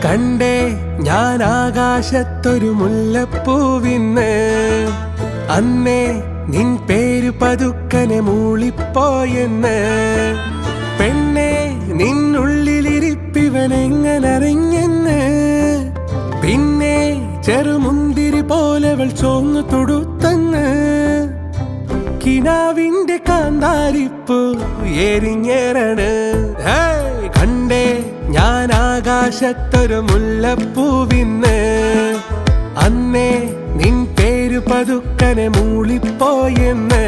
കണ്ടേ ഞാൻ ആകാശത്തൊരു മുല്ലപ്പൂവിന്ന്, അന്നേ നിൻ പേര് പതുക്കനെ മൂളിപ്പോയെന്ന്. പെണ്ണെ നിന്നുള്ളിലിരിപ്പിവനെങ്ങനറിഞ്ഞെന്ന്, പിന്നെ ചെറുമുന്തിരി പോലെവൾ ചോന്നു തൊടുത്തന്ന്. കിനാവിന്റെ കാന്താരിപ്പൂ എരിഞ്ഞേറാണ്. കണ്ടേ ഞാൻ ആകാശത്തൊരു മുല്ലപ്പൂവിന്ന്, അന്നേ നിൻ പേര് പതുക്കനെ മൂളിപ്പോയെന്ന്.